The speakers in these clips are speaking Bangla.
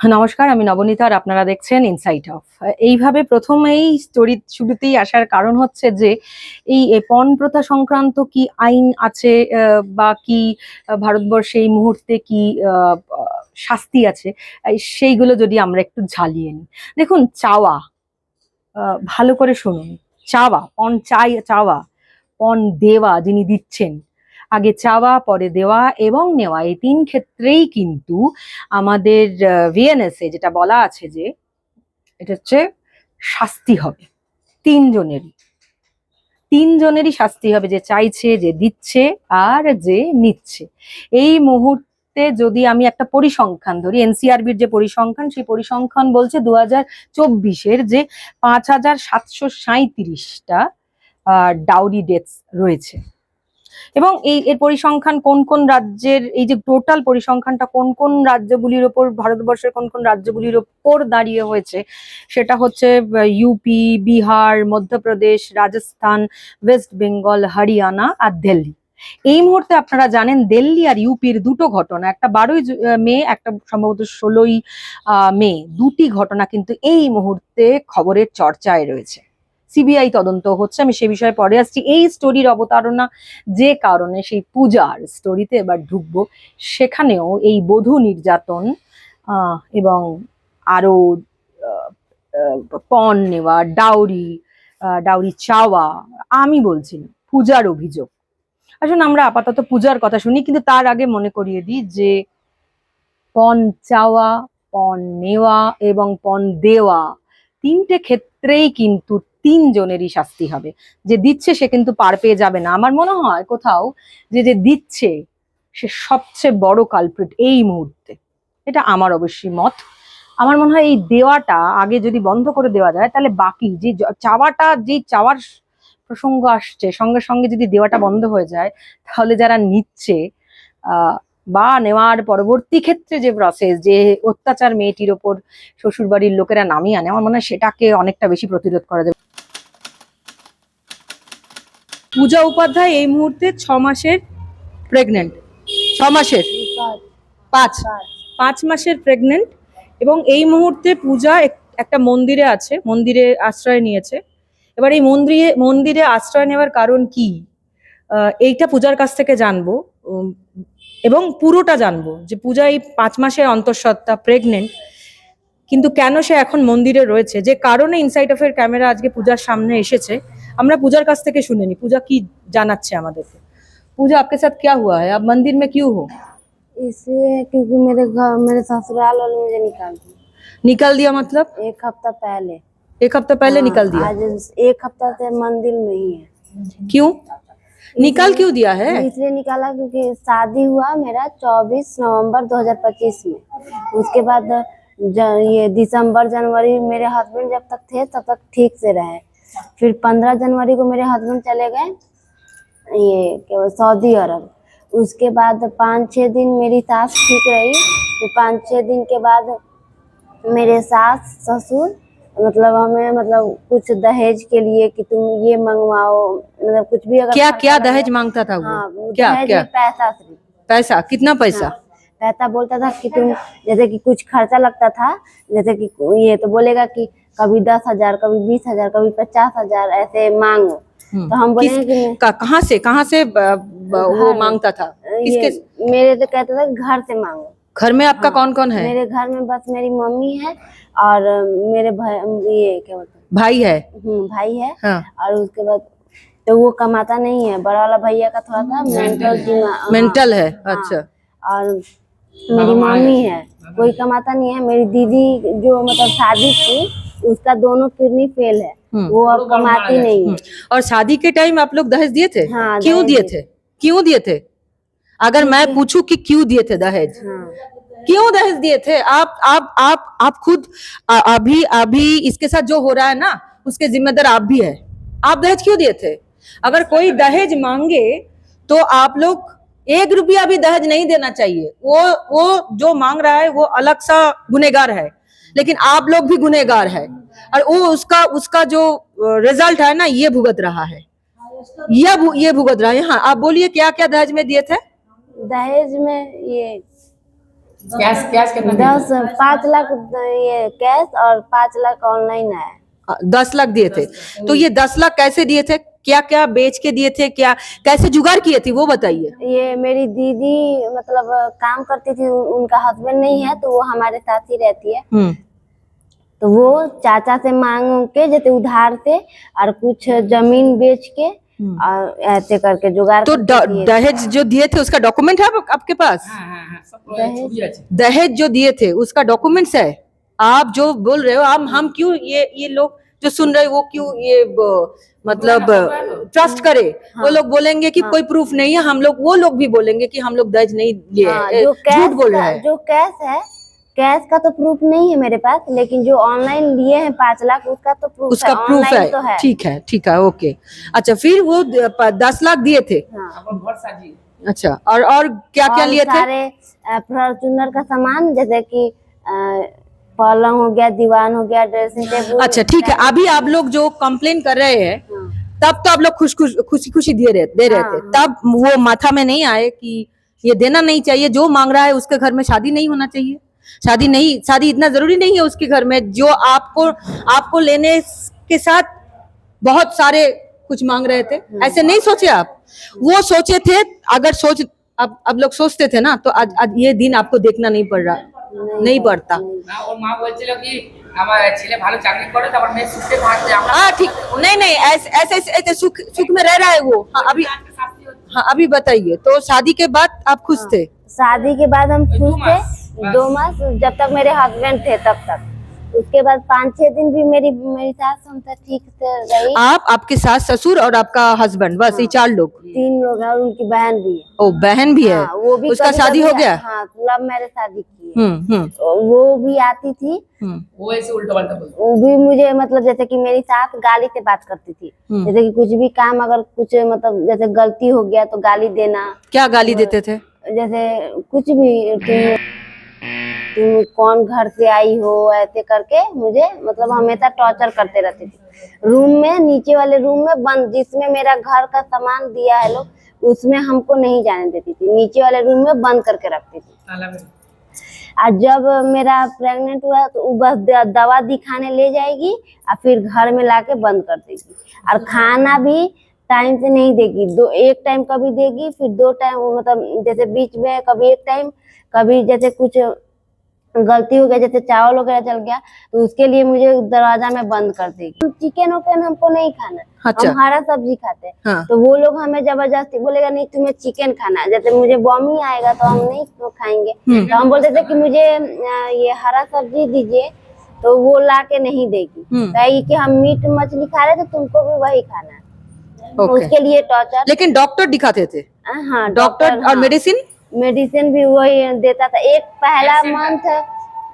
নমস্কার, আমি নবনীতা আর আপনারা দেখছেন ইনসাইট অফ। এইভাবে প্রথমেই স্টোরি শুরুতেই আসার কারণ হচ্ছে যে এই পণ প্রথা সংক্রান্ত কি আইন আছে, বা কি ভারতবর্ষে এই মুহূর্তে কি শাস্তি আছে, সেইগুলো যদি আমরা একটু ঝালিয়ে নিই। দেখুন, চাওয়া, ভালো করে শুনুন, চাওয়া, পণ চাওয়া, পণ দেওয়া, যিনি দিচ্ছেন, আগে চাওয়া পরে দেওয়া এবং নেওয়া, এই তিন ক্ষেত্রেই কিন্তু আমাদের ভিএনএসএ যেটা বলা আছে যে এটা হচ্ছে শাস্তি হবে তিনজনেরই। তিনজনেরই শাস্তি হবে, যে চাইছে, যে দিচ্ছে আর যে নিচ্ছে। এই মুহূর্তে যদি আমি একটা পরিসংখ্যান ধরি, এনসিআরবির যে পরিসংখ্যান, সেই পরিসংখ্যান বলছে 2024-এর যে 5737টা ডাউরি ডেথস রয়েছে। এবং এর পরিসংখ্যান কোন কোন রাজ্যের, এই যে টোটাল পরিসংখ্যানটা কোন কোন রাজ্যগুলির ওপর, ভারতবর্ষের কোন কোন রাজ্যগুলির ওপর দাঁড়িয়ে হয়েছে, সেটা হচ্ছে ইউপি, বিহার, মধ্যপ্রদেশ, রাজস্থান, ওয়েস্ট বেঙ্গল, হরিয়ানা আর দিল্লি। এই মুহূর্তে আপনারা জানেন দিল্লি আর ইউপির দুটো ঘটনা, একটা 12ই মে, একটা সম্ভবত 16ই মে, দুটি ঘটনা কিন্তু এই মুহূর্তে খবরের চর্চায় রয়েছে। সিবিআই তদন্ত হচ্ছে, আমি সে বিষয়ে পরে আসছি। এই স্টোরির অবতারণা যে কারণে, সেই পূজার স্টোরিতে এবার ঢুকবো, সেখানেও এই বধূ নির্যাতন এবং আরো পণ নেওয়া, ডাউরি চাওয়া, আমি বলছি না, পূজার অভিযোগ। আসুন আমরা আপাতত পূজার কথা শুনি, কিন্তু তার আগে মনে করিয়ে দিই যে পণ চাওয়া, পণ নেওয়া এবং পণ দেওয়া, তিনটে ক্ষেত্রেই কিন্তু তিনজনেরই শাস্তি হবে। যে দিচ্ছে সে কিন্তু পার পেয়ে যাবে না। আমার মনে হয় কোথাও যে যে দিচ্ছে সে সবচেয়ে বড় কালপ্রিট এই মুহূর্তে। এটা আমার অবশ্যই মত। আমার মনে হয় এই দেওয়াটা আগে যদি বন্ধ করে দেওয়া যায়, তাহলে বাকি যে চাওয়াটা, যে চাওয়ার প্রসঙ্গ আসছে, সঙ্গে সঙ্গে যদি দেওয়াটা বন্ধ হয়ে যায়, তাহলে যারা নিচ্ছে বা নেওয়ার পরবর্তী ক্ষেত্রে যে প্রসেস, যে অত্যাচার মেয়েটির ওপর শ্বশুরবাড়ির লোকেরা নামিয়ে আনে, আমার মনে হয় সেটাকে অনেকটা বেশি প্রতিরোধ করা যাবে। পূজা উপাধ্যায় এই মুহূর্তে 6 মাসের প্রেগনেন্ট, 6 মাসের, 5 মাসের প্রেগনেন্ট। এবং এই মুহূর্তে পূজা একটা মন্দিরে আছে, মন্দিরে আশ্রয় নিয়েছে। এবার এই মন্দিরে আশ্রয় নেওয়ার কারণ কি, এইটা পূজার কাছ থেকে জানবো, এবং পুরোটা জানবো যে পূজা এই 5 মাসের অন্তঃসত্ত্বা, প্রেগনেন্ট, কিন্তু কেন সে এখন মন্দিরে রয়েছে, যে কারণে ইনসাইট অফ এর ক্যামেরা আজকে পূজার সামনে এসেছে। আমরা পূজার কাছ থেকে শুনে নি পূজা কি জানাচ্ছে আমাদেরকে। पूजा, आपके साथ क्या हुआ है? आप मंदिर में क्यों हो? इसलिए क्योंकि मेरे ससुराल वाले मुझे निकाल दिए। निकाल दिया मतलब? 1 हफ्ता पहले। 1 हफ्ता पहले निकाल दिया? आज 1 हफ्ता से मंदिर में ही है। क्यों निकाल क्यों दिया है? इसलिए निकाला क्योंकि शादी हुआ मेरा 24 नवंबर 2025 में। उसके बाद ये दिसंबर जनवरी मेरे हस्बैंड जब तक थे तब तक ठीक से रहे। फिर 15 जनवरी को मेरे हस्बैंड चले गए ये सऊदी अरब। उसके बाद 5-6 दिन मेरी सास ठीक रही। फिर 5-6 दिन के बाद मेरे सास ससुर हमें कुछ दहेज के लिए कि तुम ये मंगवाओ, कुछ भी अगर क्या क्या दहेज मांगता था वो? हाँ, क्या दहेज क्या? में पैसा, सिर्फ पैसा, कितना पैसा? पैसा बोलता था कि तुम, जैसे कि कुछ खर्चा लगता था, जैसे कि ये तो बोलेगा कि कभी 10,000, कभी 20,000, कभी 50,000 ऐसे मांगो। तो हम बोले कि कहाँ से वो मांगता था? किसके? मेरे तो कहता था घर से मांगो। घर में आपका कौन कौन है? मेरे घर में बस मेरी मम्मी है और मेरे भाई, ये क्या बोलते हैं, भाई है? भाई है। हाँ। और उसके बाद तो वो कमाता नहीं है, बड़ा वाला भैया का थोड़ा सा मेंटल है। अच्छा। और मेरी मम्मी है, कोई कमाता नहीं है। मेरी दीदी जो शादी की, उसका दोनों किडनी फेल है, वो अब कमाती नहीं है। और शादी के टाइम आप लोग दहेज दिए थे? हाँ, क्यों दिए थे? क्यों दिए थे? अगर मैं पूछूं कि क्यों दिए थे दहेज, क्यों दहेज दिए थे? आप खुद अभी इसके साथ जो हो रहा है ना, उसके जिम्मेदार आप भी है। आप दहेज क्यों दिए थे? अगर कोई दहेज मांगे तो आप लोग 1 रुपया भी दहेज नहीं देना चाहिए। वो जो मांग रहा है वो अलग सा गुनेगार है, लेकिन आप लोग भी गुनेगार है। और वो उसका जो रिजल्ट है ना, ये भुगत रहा है, ये भुगत रहा है। हाँ, आप बोलिए क्या क्या दहेज में दिए थे? दहेज में ये कैश कैश कितना दिए थे? 5 लाख ये कैश और 5 लाख ऑनलाइन है। 10 लाख दिए थे। तो ये 10 लाख कैसे दिए थे, क्या क्या बेच के दिए थे, क्या कैसे जुगाड़ किए थे वो बताइए। ये मेरी दीदी मतलब काम करती थी, उनका हस्बैंड नहीं है तो वो हमारे साथ ही रहती है। तो वो चाचा से मांग के जैसे उधार से और कुछ जमीन बेच के और ऐसे करके जुगाड़ तो करके दिए थे। दहेज जो दिए थे उसका डॉक्यूमेंट है आपके पास? हाँ हाँ हाँ सब छुरी আছে। दहेज जो दिए थे उसका डॉक्यूमेंट्स है? आप जो बोल रहे हो, हम क्यों ये लोग जो सुन रहे हैं वो क्यों ये मतलब ट्रस्ट करे? वो लोग बोलेंगे कि कोई प्रूफ नहीं है, हम लोग वो लोग भी बोलेंगे कि हम लोग दहेज नहीं लिए हाँ, हैं, झूठ बोल रहे हैं। जो कैश है, कैश का तो प्रूफ नहीं है मेरे पास, लेकिन जो ऑनलाइन लिए हैं 5 लाख उसका तो प्रूफ उसका है, प्रूफ ऑनलाइन तो है। ठीक है ओके। अच्छा, फिर वो 10 लाख दिए थे। हाँ। अपन घर साजी। अच्छा, और क्या क्या और लिए थे? सारे फॉर्चूनर का सामान जैसे कि पलंग हो गया, दीवान हो गया, ड्रेसिंग टेबल। अच्छा ठीक है, अभी आप लोग जो कंप्लेन कर रहे हैं तब तो आप लोग खुशी खुशी दे रहे थे, हाँ। तब वो माथा में नहीं आए कि ये देना नहीं चाहिए, जो मांग रहा है उसके घर में शादी नहीं होना चाहिए? शादी इतना जरूरी नहीं है उसके घर में, जो आपको लेने के साथ बहुत सारे कुछ मांग रहे थे, ऐसे नहीं सोचे आप? वो सोचे थे, अगर अब लोग सोचते थे ना तो आज ये दिन आपको देखना नहीं पड़ रहा, नहीं पड़ता। না ওর মা বলছিল কি আমার ছেলে ভালো চাকরি করে তারপর মেয়ে সুখে থাকবে আমরা हाँ ठीक, नहीं ऐसे सुख में रह रहा है वो। हाँ अभी, শাস্তি হচ্ছে। हाँ अभी बताइए, तो शादी के बाद आप खुश थे? शादी के बाद हम खुश 2 थे, मास, 2 मास जब तक मेरे हस्बैंड थे तब तक। उसके बाद 5-6 दिन भी मेरी सास हमसे ठीक से रही। आप, आपके सास ससुर और आपका हस्बैंड, बस ये 4 लोग? 3 लोग हैं और उनकी बहन भी है। ओ बहन भी है? हाँ, वो भी उसका कभी-कभी शादी हो गया? हाँ, लव मैरिज शादी की है। हम्म। तो वो भी आती थी, वो ऐसे उल्टा पलटा बोलता। वो भी मुझे मतलब जैसे कि मेरी सास गाली से बात करती थी, जैसे कि कुछ भी काम अगर कुछ मतलब जैसे गलती हो गया तो गाली देना। क्या गाली देते थे? जैसे कुछ भी, तुम कौन घर से आई हो, ऐसे करके मुझे मतलब हमेशा टॉर्चर करते रहते थे। रूम में, नीचे वाले रूम में बंद, जिसमें मेरा घर का सामान दिया है लोग, उसमें हमको नहीं जाने देती थी, नीचे वाले रूम में बंद करके रखती थी। ताला में। और जब मेरा प्रेग्नेंट हुआ तो वो बस दवा दिखाने ले जाएगी और फिर घर में लाके बंद कर देगी। और खाना भी टाइम से नहीं देगी, एक टाइम कभी देगी, फिर 2 टाइम, मतलब जैसे बीच में कभी एक टाइम, कभी जैसे कुछ गलती हो गया जैसे चावल वगैरह चल गया तो उसके लिए मुझे दरवाजा में बंद कर देगी। चिकन वकन हमको नहीं खाना, अच्छा। हम हरा सब्जी खाते हैं। हाँ। तो वो लोग हमें जबरदस्ती बोलेगा नहीं तुम्हें चिकन खाना है, जैसे मुझे बॉमी आएगा तो हम नहीं खाएंगे, तो हम बोलते थे कि मुझे ये हरा सब्जी दीजिए, तो वो ला के नहीं देगी, कहेगी कि हम मीट मछली खा रहे थे, तुमको भी वही खाना है। ओके। उसके लिए टॉर्चर। लेकिन डॉक्टर दिखाते थे? हाँ, डॉक्टर और मेडिसिन? मेडिसिन भी वही देता था। एक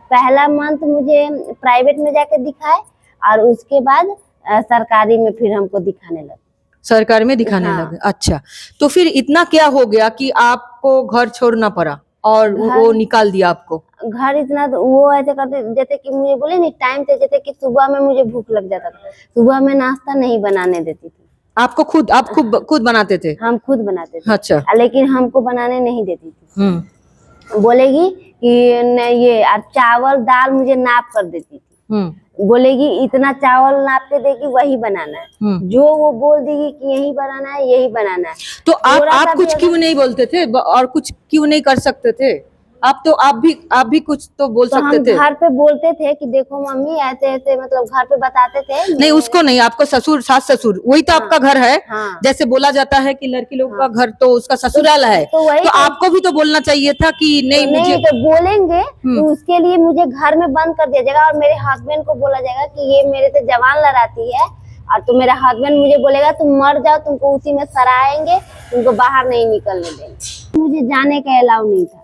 पहला मंथ मुझे प्राइवेट में जाके दिखाए और उसके बाद सरकारी में फिर हमको दिखाने लगे। सरकारी में दिखाने लगे, अच्छा। तो फिर इतना क्या हो गया कि आपको घर छोड़ना पड़ा और वो निकाल दिया आपको? घर इतना तो वो ऐसे करते जैसे कि मुझे बोले नहीं टाइम से, जैसे कि सुबह में मुझे भूख लग जाता था, सुबह में नाश्ता नहीं बनाने देती थी। आपको खुद बनाते थे? हम खुद बनाते थे। अच्छा। लेकिन हमको बनाने नहीं देती थी। बोलेगी कि ये चावल दाल मुझे नाप कर देती थी। बोलेगी इतना चावल नाप के देगी वही बनाना है, जो वो बोल देगी कि यही बनाना है यही बनाना है। तो आप कुछ क्यों नहीं बोलते थे और कुछ क्यों नहीं कर सकते थे? आप भी कुछ तो बोल तो सकते हम थे। घर पे बोलते थे कि देखो मम्मी ऐसे ऐसे, मतलब घर पे बताते थे। नहीं उसको नहीं, आपको ससुर सास ससुर, वही तो आपका घर है। हाँ। जैसे बोला जाता है कि लड़की लोग का घर तो उसका ससुराल है, तो आपको भी तो बोलना चाहिए था कि नहीं मुझे तो बोलेंगे तो उसके लिए मुझे घर में बंद कर दिया जाएगा और मेरे हस्बैंड को बोला जाएगा कि ये मेरे से जवान लड़ाती है, और तो मेरा हस्बैंड मुझे बोलेगा तुम मर जाओ, तुमको उसी में सराएंगे, तुमको बाहर नहीं निकलने देंगे। मुझे जाने का अलाउ नहीं था।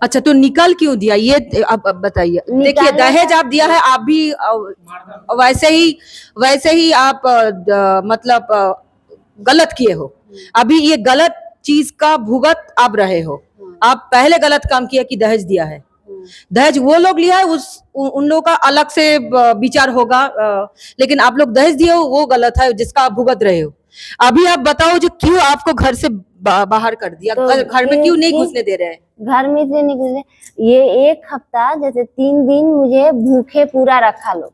अच्छा, तो निकाल क्यों दिया ये अब बताइए। देखिए दहेज आप दिया है, आप भी वैसे ही आप मतलब गलत किए हो, अभी ये गलत चीज का भुगत आप रहे हो। आप पहले गलत काम किया कि दहेज दिया है, दहेज वो लोग लिया है, उन लोगों का अलग से विचार होगा, लेकिन आप लोग दहेज दिए हो वो गलत है जिसका आप भुगत रहे हो। अभी आप बताओ जो क्यों आपको घर से बाहर कर दिया, तो घर में क्यों नहीं कि घुसने दे रहे हैं? घर में से निकले, ये 1 हफ्ता जैसे 3 दिन मुझे भूखे पूरा रखा लो।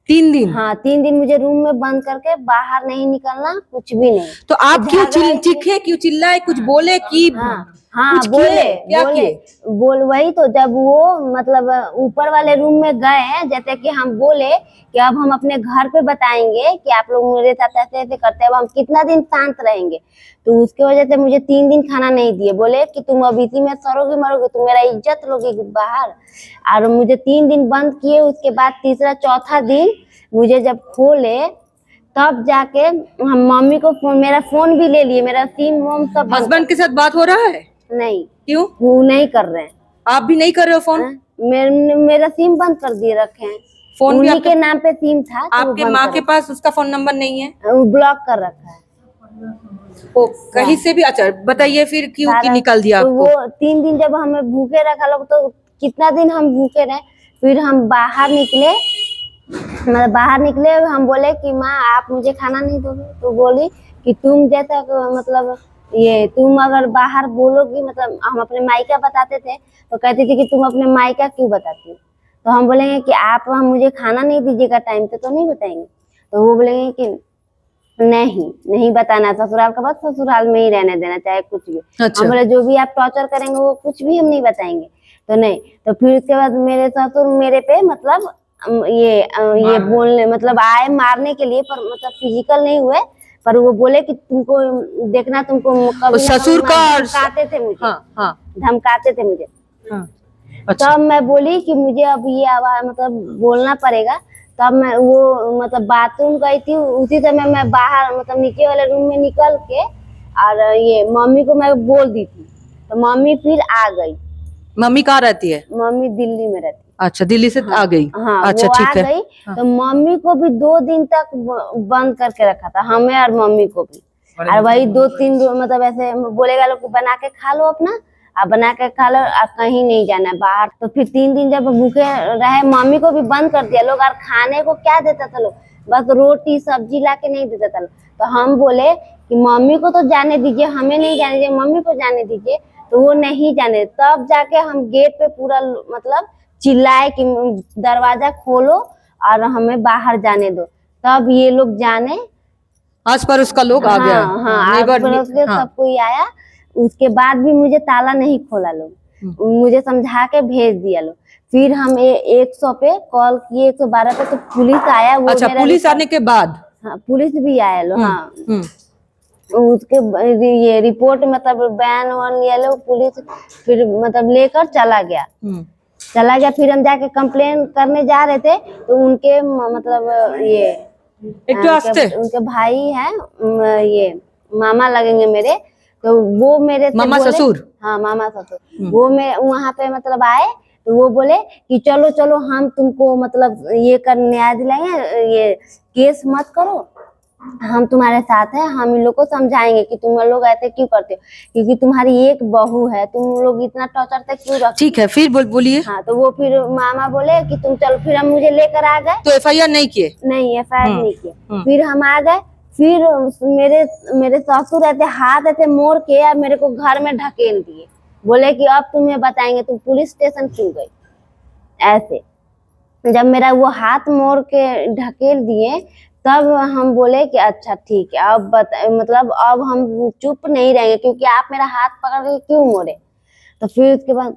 3 दिन? हाँ, 3 दिन मुझे रूम में बंद करके बाहर नहीं निकलना, कुछ भी नहीं। तो आप क्यों झगड़ा चीखे, क्यों चिल्लाए, कुछ बोले कि हाँ हाँ कुछ बोले किए? क्या बोले किए? बोल वही तो, जब वो मतलब ऊपर वाले रूम में गए, जैसे कि हम बोले कि अब हम अपने घर पे बताएंगे कि आप लोग मेरे साथ ऐसे ऐसे करते हैं, अब हम कितना दिन शांत रहेंगे। तो उसके वजह से मुझे 3 दिन खाना नहीं दिए, बोले कि तुम अब इसी में सरोगे मरोगे, तुम मेरा इज्जत लोगे बाहर। और मुझे 3 दिन बंद किए। उसके बाद तीसरा चौथा दिन मुझे जब खोले, तब जाके हम मम्मी को फोन, मेरा फोन भी ले लिए, मेरा सिम वोम सब बंद हस्बैंड के साथ बात हो रहा है? नहीं, क्यों? वो नहीं कर रहे हैं। आप भी नहीं कर रहे हो फोन? मेरा सिम बंद कर दिए रखे हैं। फोन भी उन्हीं आपके के नाम पे सिम था, तो वो आपके बंद माँ कर के पास उसका फोन नंबर नहीं है? वो ब्लॉक कर रखा है ओ, कहीं से भी? अच्छा बताइए फिर क्यों कि सारा। निकाल दिया तो आपको? वो 3 दिन जब हमें भूखे रखा लोग, तो कितना दिन हम भूखे रहे। फिर हम बाहर निकले, मतलब बाहर निकले, हम बोले कि माँ आप मुझे खाना नहीं दोगे? तो बोली कि तुम जैसा मतलब ये तुम अगर बाहर बोलोगी, मतलब हम अपने मायका बताते थे तो कहती थी कि तुम अपने मायका क्यों बताती हो। तो हम बोलेंगे कि आप हम मुझे खाना नहीं दीजिएगा टाइम पे तो नहीं बताएंगे। तो वो बोलेंगे कि नहीं बताना, ससुराल का बात ससुराल में ही रहने देना, चाहे कुछ भी। अच्छा। हम बोले जो भी आप टॉर्चर करेंगे वो कुछ भी हम नहीं बताएंगे। तो नहीं, तो फिर उसके बाद मेरे ससुर मेरे पे मतलब ये बोलने मतलब आए मारने के लिए, पर मतलब फिजिकल नहीं हुए, पर वो बोले कि तुमको देखना, तुमको कभी ना ससुर कभी का धमकाते थे मुझे। हाँ हाँ धमकाते थे मुझे। अच्छा। तब मैं बोली कि मुझे अब ये आवाज मतलब बोलना पड़ेगा। तब मैं वो मतलब बाथरूम गई थी, उसी समय मैं बाहर मतलब नीचे वाले रूम में निकल के और ये मम्मी को मैं बोल दी थी। तो मम्मी फिर आ गई। मम्मी कहाँ रहती है? मम्मी दिल्ली में रहती। अच्छा, दिल्ली से आ गई। हाँ, अच्छा वो आ ठीक है। गई। तो मम्मी को भी 2 दिन तक बंद करके रखा था, हमें और मम्मी को भी। और वही 2-3 मतलब ऐसे बोलेगा लोग कि बना के खा लो अपना, आप बना के खा लो, आप कहीं नहीं जाना बाहर। तो फिर 3 दिन जब भूखे रहे, मम्मी को भी बंद कर दिया लोग। और खाने को क्या देता था लोग? बस रोटी सब्जी ला के नहीं देता था लोग। तो हम बोले कि मम्मी को तो जाने दीजिए, हमें नहीं जाने दीजिए, मम्मी को जाने दीजिए। तो वो नहीं जाने। तब जाके हम गेट पे पूरा मतलब चिल्लाए कि दरवाजा खोलो और हमें बाहर जाने दो। तब ये लोग जाने। आस पड़ोस का लोग आ गया। हाँ, आस नेबर। पड़ोस के हाँ। सब कोई आया। उसके बाद भी मुझे ताला नहीं खोला लोग, मुझे समझा के भेज दिया लोग। फिर हम 100 पे कॉल किए, 112 पे, तो पुलिस आया। वो अच्छा, मेरा पुलिस आने के बाद? हाँ, पुलिस भी आया लोग। हाँ, हम्म। उसके ये रिपोर्ट मतलब बयान वान लिया लोग पुलिस। फिर मतलब लेकर चला गया। फिर हम जाके कंप्लेन करने जा रहे थे, तो उनके मतलब ये एक तो आस्ते उनके भाई हैं, ये मामा लगेंगे मेरे। तो वो मेरे से मामा बोले, ससुर? हाँ मामा ससुर। वो मैं वहां पे मतलब आए, तो वो बोले कि चलो चलो हम तुमको मतलब ये कर न्याय दिलाएंगे, ये केस मत करो, हम तुम्हारे साथ हैं, हम इन लोग को समझाएंगे कि तुम लोग ऐसे क्यों करते हो, क्योंकि तुम्हारी एक बहू है, तुम लोग इतना टॉर्चर तक क्यों रखते। ठीक है, फिर बोलिए। हाँ, तो वो फिर मामा बोले कि तुम चलो। फिर हम मुझे लेकर आ गए। तो FIR नहीं किए? नहीं, FIR नहीं किए। फिर हम आ गए। फिर मेरे ससुर ऐसे हाथ ऐसे मोड़ के और मेरे को घर में ढकेल दिए, बोले कि अब तुम्हें बताएंगे, तुम पुलिस स्टेशन क्यों गई। ऐसे जब मेरा वो हाथ मोड़ के ढकेल दिए, तब हम बोले कि अच्छा ठीक है, अब मतलब अब हम चुप नहीं रहेंगे, क्योंकि आप मेरा हाथ पकड़ के क्यों मोड़े। तो फिर उसके बाद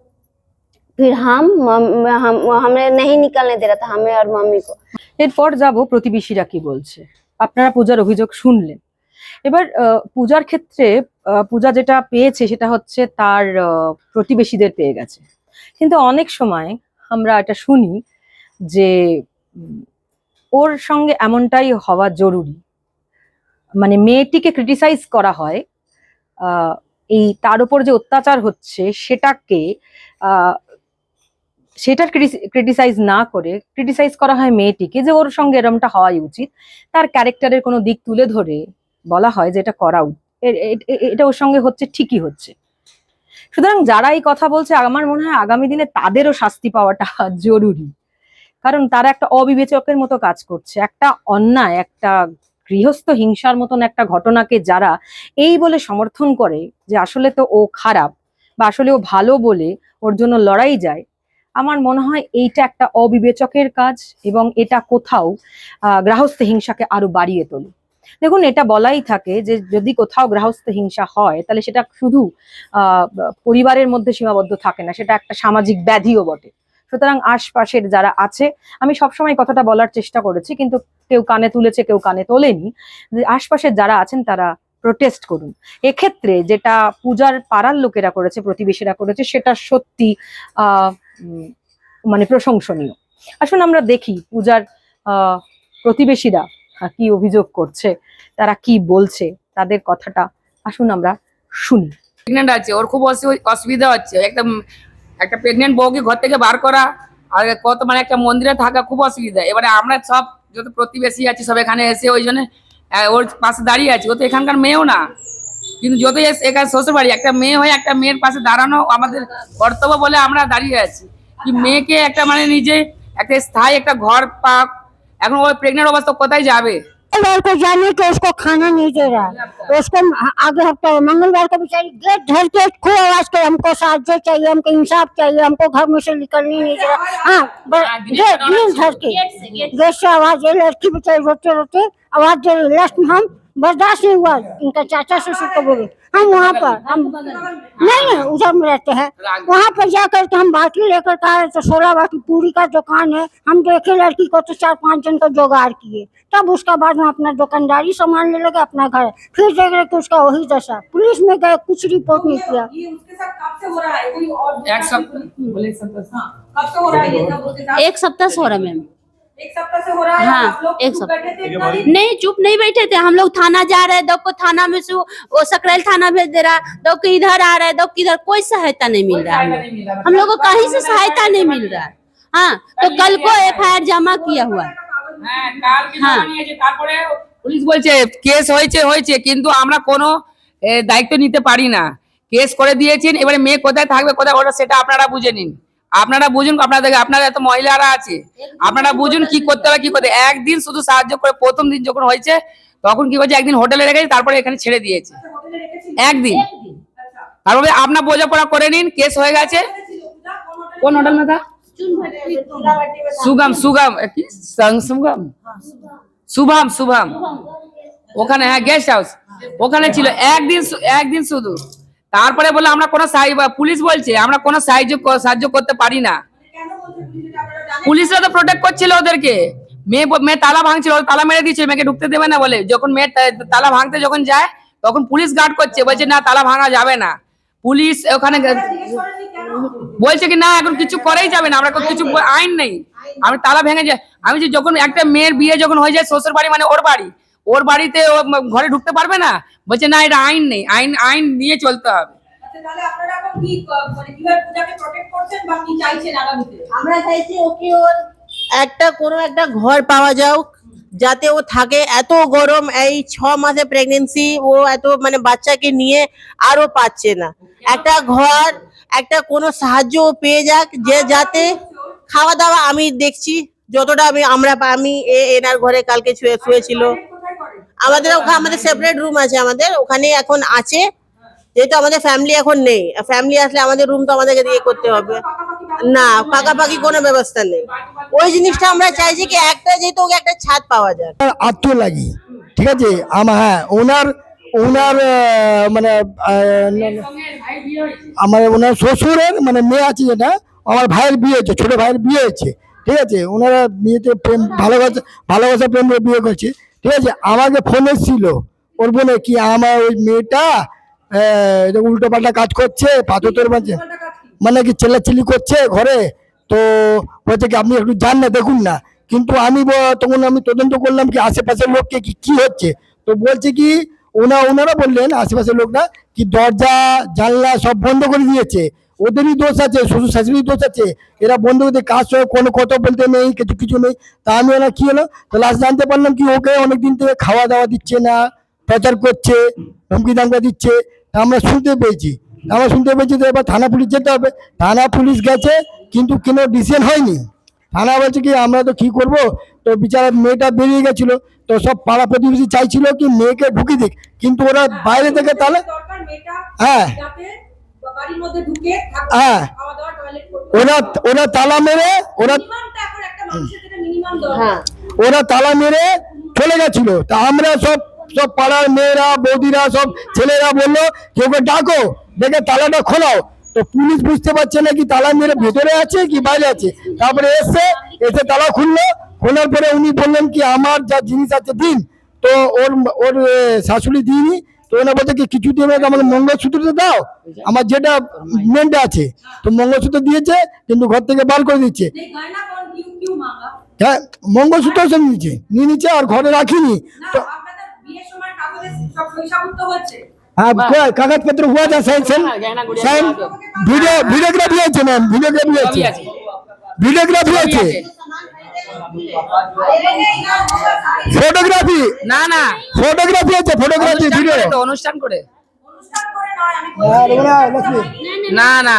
फिर हमें नहीं निकलने दे रहा था, हमें और मम्मी को। এরপর যাব প্রতিবেশীরা কি বলছে। আপনারা পূজার অভিযোগ শুনলেন। এবার পূজার ক্ষেত্রে পূজা যেটা পেয়েছে সেটা হচ্ছে তার প্রতিবেশীদের পেয়ে গেছে। কিন্তু অনেক সময় আমরা এটা শুনি যে ওর সঙ্গে এমনটাই হওয়া জরুরি, মানে মেয়েটিকে ক্রিটিসাইজ করা হয়, এই তার উপর যে অত্যাচার হচ্ছে সেটার ক্রিটিসাইজ না করে ক্রিটিসাইজ করা হয় মেয়েটিকে, যে ওর সঙ্গে এরমটা হওয়াই উচিত। তার ক্যারেক্টারের কোনো দিক তুলে ধরে বলা হয় যে এটা করা এটা ওর সঙ্গে হচ্ছে, ঠিকই হচ্ছে। সুতরাং যারা এই কথা বলছে আমার মনে হয় আগামী দিনে তাদেরও শাস্তি পাওয়াটা জরুরি, কারণ তারা একটা অবিবেচকের মতো কাজ করছে। একটা অন্যায়, একটা গৃহস্থ হিংসার মতন একটা ঘটনাকে যারা এই বলে সমর্থন করে যে আসলে তো ও খারাপ বা আসলে ও ভালো বলে ওর জন্য লড়াই যায়, আমার মনে হয় এইটা একটা অবিবেচকের কাজ এবং এটা কোথাও গৃহস্থ হিংসাকে আরো বাড়িয়ে তোলে। দেখুন, এটা বলাই থাকে যে যদি কোথাও গৃহস্থ হিংসা হয় তাহলে সেটা শুধু পরিবারের মধ্যে সীমাবদ্ধ থাকে না, সেটা একটা সামাজিক ব্যাধিও বটে। সুতরাং আশপাশের যারা আছে, আমি সবসময় কথাটা বলার চেষ্টা করেছি কিন্তু কেউ কানে তুলেছে কেউ কানে তোলেনি, যে আশপাশের যারা আছেন তারা প্রোটেস্ট করুন। এক্ষেত্রে যেটা পূজার পাড়ার লোকেরা করেছে, প্রতিবেশীরা করেছে, সেটা সত্যি মানে প্রশংসনীয়। আসুন আমরা দেখি পূজার প্রতিবেশীরা কি অভিযোগ করছে, তারা কি বলছে, তাদের কথাটা আসুন আমরা শুনি। প্রেগনেন্ট আছে, ওর খুব অসুবিধা হচ্ছে। একটা প্রেগনেন্ট বউকে ঘর থেকে বার করা আর কত মানে একটা মন্দিরে থাকা খুব অসুবিধা। এবারে আমরা সব যত প্রতিবেশী আছি সব এখানে এসে ওই জন্য ওর পাশে দাঁড়িয়ে আছি। ও তো এখানকার মেয়েও না, কিন্তু যতই এখানে শ্বশুর বাড়ি, একটা মেয়ে হয়ে একটা মেয়ের পাশে দাঁড়ানো আমাদের কর্তব্য বলে আমরা দাঁড়িয়ে আছি। কি মেয়েকে একটা মানে নিজে একটা স্থায়ী একটা ঘর পাক, এখন ওই প্রেগনেন্ট অবস্থা कोথায় যাবে? मंगलवार को जाने के उसको खाना नहीं दे रहा, उसको आगे हफ्ता मंगलवार को बेचारी गेट धर के खूब आवाज कर हमको साहाଯ୍य चाहिए, हमको इंसाफ चाहिए, हमको घर में से निकलने नहीं दे रहा। हाँ, गेट धर के गेट से आवाज, ये लड़की बेचारी रोते रोते आवाज दे रही। लास्ट में हम बर्दाश्त नहीं हुआ, इनका चाचा ससुर को बोले हम वहाँ पर हम नहीं उधर में रहते हैं, वहाँ पर जाकर के हम बाटी लेकर के आए तो 16 बाटी पूरी का दुकान है। हम देखे लड़की को तो 4-5 जन का जुगाड़ किए, तब उसका बाद में अपना दुकानदारी संभालने लगे, अपना घर। फिर देख रहे कि उसका वही दशा, पुलिस में गए कुछ रिपोर्ट नहीं किया। ये उसके साथ कब से हो रहा है? कोई और एक सप्ताह बोले हाँ, कब से हो रहा है ये सब उसके साथ? एक सप्ताह से हो रहा है मैम। एक सप्ताह से हो रहा है। हाँ, आप लोग एक चुप सप्ताह। बैठे थे इतना दिन? नहीं चुप नहीं बैठे थे, हम लोग थाना जा रहे हैं, दो को थाना में से वो सकरेल थाना भेज दे रहा, दो को इधर आ रहा है, दो को इधर, कोई सहायता नहीं मिल रहा है। हम लोग को कहीं से सहायता नहीं मिल रहा है। हाँ, तो कल को FIR जमा किया हुआ है। হ্যাঁ, কালকে হ্যাঁ। জমা নিয়েছে। তারপরে পুলিশ বলছে কেস হয়েছে, কিন্তু আমরা কোনো দায়িত্ব নিতে পারি না। কেস করে দিয়েছেন, এবারে মেয়ে কোথায় থাকবে কোথায় ওটা সেটা আপনারা বুঝে নিন। আপনারা বুঝুন, আপনারা এত মহিলারা আছে, আপনারা বুঝুন কি করতে হবে কি করতে। একদিন শুধু সাহায্য করে, প্রথম দিন যখন হয়েছে তখন কি করছে, একদিন হোটেলে রেখেছে, তারপরে এখানে ছেড়ে দিয়েছে একদিন। তারপরে আপনার বোঝাপড়া করে নিন, কেস হয়ে গেছে। কোন হোটেল না था? সুগম কি শুভম ওখানে, হ্যাঁ গেস্ট হাউস ওখানে ছিল একদিন শুধু। তারপরে বলে আমরা কোনো পুলিশ বলছে আমরা কোনো সাহায্য করতে পারি না। পুলিশরা তো প্রোটেক্ট করছিল ওদেরকে। মেয়ে তালা ভাঙছিল, তালা মেরে দিচ্ছে, মেয়েকে ঢুকতে দেবে না বলে। যখন মেয়ে তালা ভাঙতে যখন যায় তখন পুলিশ গার্ড করছে, বলছে না তালা ভাঙা যাবে না। পুলিশ ওখানে বলছে কি না এখন কিছু করেই যাবে না, আমরা কিছু আইন নেই, আমি তালা ভেঙে যায়। আমি যে যখন একটা মেয়ের বিয়ে যখন হয়ে যায় শ্বশুর বাড়ি মানে ওর বাড়িতে ঘরে ঢুকতে পারবে না, বলছে না এটা আইন নেই, আইন নিয়ে চলতে হবে। তাহলে আপনারা এখন কি মানে কিভাবে পূজাকে প্রোটেক্ট করছেন বা কি চাইছেন আগামীতে? আমরা চাইছি ওকে ওর কোনো একটা ঘর পাওয়া যাক যাতে ও থাকে। এত গরম, এই 6 মাসে প্রেগনেন্সি, ও এত মানে বাচ্চাকে নিয়ে আরো পাচ্ছে না। একটা ঘর, একটা কোনো সাহায্য ও পেয়ে যাক, যে যাতে খাওয়া দাওয়া আমি দেখছি যতটা আমি এনার ঘরে কালকে শুয়েছিল। আমাদের সেপারেট রুম আছে, আমাদের ওখানে এখন আছে, যেহেতু আমাদের ফ্যামিলি এখন নেই। ফ্যামিলি আসলে আমাদের রুম তো আমাদেরকে দিয়ে করতে হবে না, পাকাপাকি কোনো ব্যবস্থা নেই। ওই জিনিসটা আমরা চাইছি কি একটা, যেহেতু ওকে একটা ছাদ পাওয়া যায়। আত্ম লাগি, ঠিক আছে। হ্যাঁ, ওনার মানে ওনার শ্বশুরের মানে মেয়ে আছে, যেটা আমার ভাইয়ের বিয়ে হয়েছে, ছোট ভাইয়ের বিয়ে হয়েছে, ঠিক আছে। ওনারা বিয়েতে প্রেম ভালোবাসা প্রেম বিয়ে করছে, ঠিক আছে। আমাকে ফোন এসেছিল ওর বোনে কি আমার ওই মেয়েটা উল্টো পাল্টা কাজ করছে, পাথর মাঝে মানে কি চেল্লাচিল্লি করছে ঘরে, তো বলছে কি আপনি একটু যান না দেখুন না। কিন্তু তখন আমি তদন্ত করলাম কি আশেপাশের লোককে কি হচ্ছে, তো বলছে কি ওনারা বললেন আশেপাশের লোকরা কি দরজা জানলা সব বন্ধ করে দিয়েছে। ওদেরই দোষ আছে, শ্বশুর শাশুড়ির দোষ আছে, এরা বন্ধ করে কাজ সঙ্গে কোনো কথা বলতে নেই, কিছু নেই। তা আমি ওরা কি হলো, তো লাস্ট জানতে পারলাম কি ওকে অনেকদিন থেকে খাওয়া দাওয়া দিচ্ছে না, প্রচার করছে, ধমকি দামকা দিচ্ছে। তা আমরা শুনতে পেয়েছি, আমরা শুনতে পেয়েছি যে এবার থানা পুলিশ যেতে হবে। থানা পুলিশ গেছে কিন্তু কোনো ডিসিশন হয়নি। থানা বলছে কি আমরা তো কি করব, তো বিচারা মেয়েটা বেরিয়ে গেছিল, তো সব পাড়া প্রতিবেশী চাইছিল কি মেয়েকে ঢুকি দিক, কিন্তু ওরা বাইরে থেকে তাহলে হ্যাঁ হ্যাঁ ওরা ওরা তালা মেরে ওরা তালা মেরে চলে গেছিল। তা আমরা সব সব পাড়ার মেয়েরা বৌদিরা সব ছেলেরা বললো যে ওকে ডাকো, ডেকে তালাটা খোলাও। তো পুলিশ বুঝতে পারছে না কি তালা মেরে ভেতরে আছে কি বাইরে আছে। তারপরে এসে তালা খুললো, খোলার পরে উনি বললেন কি আমার যা জিনিস আছে দিন। তো ওর ওর শাশুড়ি দিইনি। তো ওনা বলতে কি কিছু দিয়ে আমাকে মঙ্গলসূত্রটা দাও, আমার যেটা মেনটা আছে। তো মঙ্গলসূত্র দিয়েছে কিন্তু ঘর থেকে বার করে দিচ্ছে। হ্যাঁ মঙ্গলসূত্র সব নিয়ে নিচ্ছে আর ঘরে রাখিনি। তো हाँ कागज पत्र हुआ था साइन साइन साइन वीडियोग्राफी আছে ম্যাম, वीडियोग्राफी আছে, वीडियोग्राफी আছে, ফটোগ্রাফি না না ফটোগ্রাফি আছে, ফটোগ্রাফি ভিডিও অনুষ্ঠান করে না না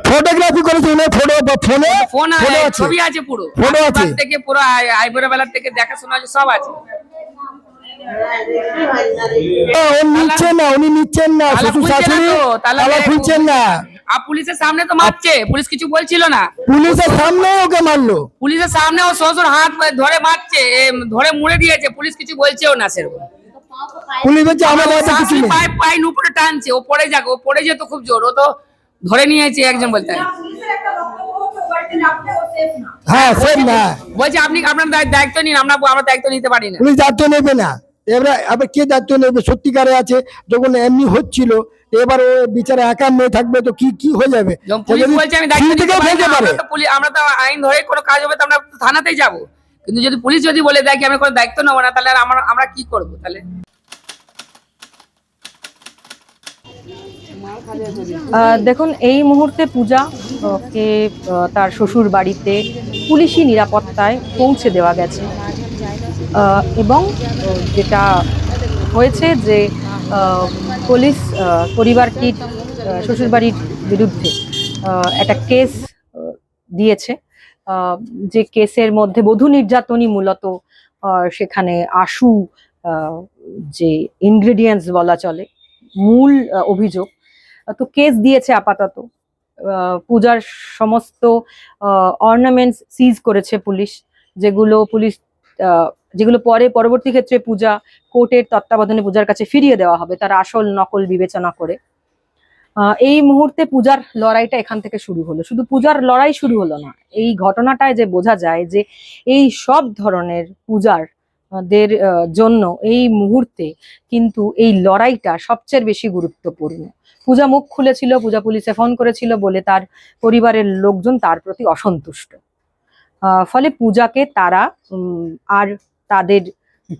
ফটোগ্রাফি করেছে উনি, ফটো ফোনে ফোন ফটো আছে, আছে, ছবি আছে, পুরো ফটো আছে আশীর্বাদ থেকে পুরো আইবুড়ো বেলার থেকে দেখাশোনা আছে, সব আছে। উনি নিচ্ছেন না, উনি নিচ্ছেন না, তালা শ্বশুর খুলছে না শাশুড়ি তো, তালা তালা খুলছেন না। আর পুলিশের সামনে তো মারছে, পুলিশ কিছু বলছিল না, পুলিশের সামনে ওকে মারলো, পুলিশের সামনে ও শ্বশুর হাত ধরে মারছে, ধরে মুড়ে দিয়েছে, পুলিশ কিছু বলছেও না সেরকম। পুলিশ বলছে আমার কাছে কিছু শাশুড়ি নেই। পায়ে উপরে টানছে, ও পড়ে যাক, ও পড়ে যেত খুব জোর, ও তো ধরে নিয়েছে একজন বলতে। হ্যাঁ সেম না, বলছে আপনি আপনার দায়িত্ব নিন, আমরা দায়িত্ব নিতে পারি না। পুলিশ দায়িত্ব নেবে না। এবার আবার কে দায়িত্ব নেবে, সত্যিকারে আছে যখন এমনি হচ্ছিল, এবার ও বিচারে একা মেয়ে থাকবে তো কি কি হয়ে যাবে। যখন পুলিশ বলছে আমি দায়িত্ব নিতে পারি না, পারে আমরা তো আইন ধরে কোনো কাজ হবে তো আমরা থানাতেই যাব, কিন্তু যদি পুলিশ যদি বলে দেয় কি আমি কোনো দায়িত্ব নেবো না, তাহলে আর আমরা কি করবো তাহলে। দেখুন এই মুহূর্তে পূজা কে তার শ্বশুর বাড়িতে পুলিশি নিরাপত্তায় পৌঁছে দেওয়া গেছে, এবং যেটা হয়েছে যে পুলিশ পরিবারটির শ্বশুরবাড়ির বিরুদ্ধে একটা কেস দিয়েছে, যে কেসের মধ্যে বধূ নির্যাতনই মূলত সেখানে আশু যে ইনগ্রেডিয়েন্টস বলা চলে মূল অভিযোগ। তো কেস দিয়েছে আপাতত। পূজার সমস্ত অর্নামেন্টস সিজ করেছে পুলিশ, যেগুলো পরবর্তী ক্ষেত্রে পূজা কোর্টের তত্ত্বাবধানে পূজার কাছে ফিরিয়ে দেওয়া হবে তার আসল নকল বিবেচনা করে। এই মুহূর্তে পূজার লড়াইটা এখান থেকে শুরু হলো। শুধু পূজার লড়াই শুরু হলো না, এই ঘটনাটায় যে বোঝা যায় যে এই সব ধরনের পূজার দের জন্য এই মুহূর্তে কিন্তু এই লড়াইটা সবচেয়ে বেশি গুরুত্বপূর্ণ। পূজা মুখ খুলেছিল, পূজা পুলিশে ফোন করেছিল বলে তার পরিবারের লোকজন তার প্রতি অসন্তুষ্ট। ফলে পূজাকে তারা আর তাদের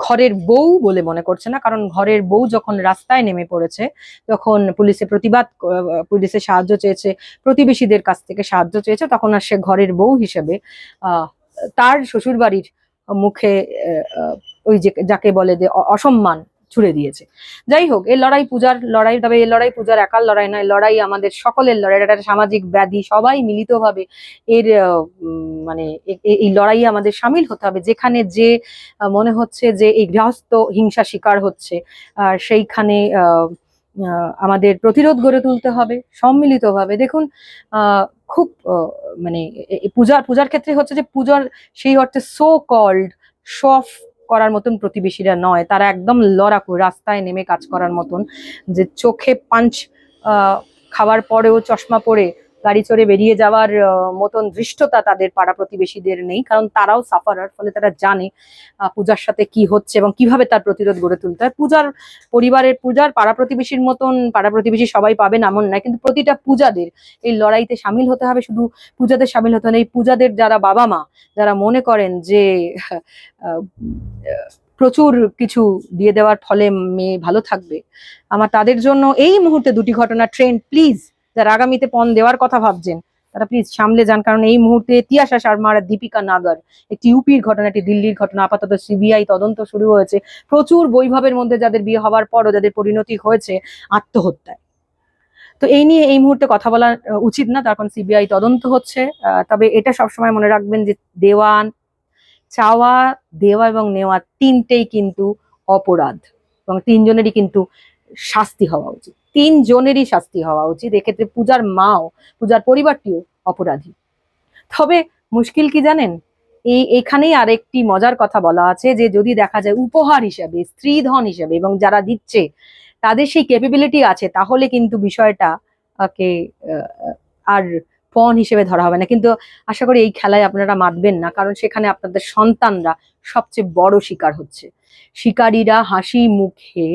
ঘরের বউ বলে মনে করছে না, কারণ ঘরের বউ যখন রাস্তায় নেমে পড়েছে, যখন পুলিশের সাহায্য চেয়েছে, প্রতিবেশীদের কাছ থেকে সাহায্য চেয়েছে, তখন আর সে ঘরের বউ হিসেবে তার শ্বশুরবাড়ির মুখে ওই যে যাকে বলে যে অসম্মান ছুড়ে দিয়েছে। যাই হোক, এই লড়াই পূজার লড়াই, তবে এই লড়াই পূজার একার লড়াই নয়, লড়াই আমাদের সকলের লড়াই, এটা একটা সামাজিক ব্যাধি, সবাই মিলিতভাবে এর মানে এই লড়াইয়ে আমাদের সামিল হতে হবে। যেখানে যে মনে হচ্ছে যে এই গৃহস্থ হিংসা শিকার হচ্ছে, সেইখানে আমাদের প্রতিরোধ গড়ে তুলতে হবে সম্মিলিতভাবে। দেখুন খুব মানে পূজার ক্ষেত্রে হচ্ছে যে পূজার সেই অর্থে সো কল্ড শফ করার মতন প্রতিবেশীরা নয়, তারা একদম লড়াকু, রাস্তায় নেমে কাজ করার মতন, যে চোখে পাঞ্চ খাওয়ার পরেও চশমা পরে গাড়ি চড়ে বেরিয়ে যাওয়ার মতন ধৃষ্টতা তাদের পাড়া প্রতিবেশীদের নেই, কারণ তারাও সাফারার। ফলে তারা জানে পূজার সাথে কি হচ্ছে এবং কিভাবে তার প্রতিরোধ গড়ে তুলতে হয়। পূজার পাড়া প্রতিবেশীর মতন পাড়া প্রতিবেশী সবাই পাবেন এমন নয়, কিন্তু প্রতিটা পূজাদের এই লড়াইতে সামিল হতে হবে। শুধু পূজাদের সামিল হতে হবে, এই পূজাদের যারা বাবা মা, যারা মনে করেন যে প্রচুর কিছু দিয়ে দেওয়ার ফলে মেয়ে ভালো থাকবে, আমার তাদের জন্য এই মুহূর্তে দুটি ঘটনা ট্রেন্ড, প্লিজ যারা আগামীতে পণ দেওয়ার কথা ভাবছেন তারা প্লিজ সামলে যান, কারণ এই মুহূর্তে তিয়াশা শর্মা আর দীপিকা নাগার, একটি ইউপির ঘটনা, একটি দিল্লির ঘটনা। আপাতত সিবিআই তদন্ত শুরু হয়েছে। প্রচুর বৈভবের মধ্যে যাদের বিয়ে হওয়ার পরও যাদের পরিণতি হয়েছে আত্মহত্যায়। তো এই নিয়ে এই মুহূর্তে কথা বলা উচিত না, তার কারণ সিবিআই তদন্ত হচ্ছে। তবে এটা সবসময় মনে রাখবেন যে চাওয়া, দেওয়া এবং নেওয়া তিনটেই কিন্তু অপরাধ, এবং তিনজনেরই কিন্তু শাস্তি হওয়া উচিত, তিনজনেরই শাস্তি হওয়া উচিত। এক্ষেত্রে পূজার মাও, পূজার পরিবারটিও অপরাধী। তবে মুশকিল কি জানেন, এখানেই আরেকটি মজার কথা বলা আছে যে যদি দেখা যায় উপহার হিসেবে, স্ত্রীধন হিসেবে, এবং যারা দিচ্ছে তাদের সেই ক্যাপাবিলিটি আছে, তাহলে কিন্তু বিষয়টা কে আর পণ হিসেবে ধরা হবে না। কিন্তু আশা করি এই খেলায় আপনারা মাতবেন না, কারণ সেখানে আপনাদের সন্তানরা সবচেয়ে বড় শিকার হচ্ছে। শিকারীরা হাসি মুখে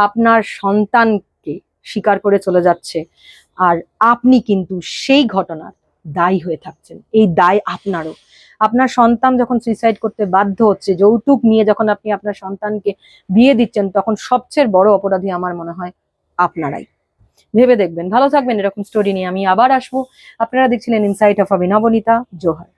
আপনার সন্তানকে শিকার করে চলে যাচ্ছে, আর আপনি কিন্তু সেই ঘটনার দায়ী হয়ে থাকছেন। এই দায় আপনারও। আপনার সন্তান যখন সুইসাইড করতে বাধ্য হচ্ছে, যৌতুক নিয়ে যখন আপনি আপনার সন্তানকে বিয়ে দিচ্ছেন, তখন সবচেয়ে বড় অপরাধী আমার মনে হয় আপনারাই। ভেবে দেখবেন। ভালো থাকবেন। এরকম স্টোরি নিয়ে আমি আবার আসবো। আপনারা দেখছিলেন ইনসাইট অফ অভিনবনীতা। জোহার।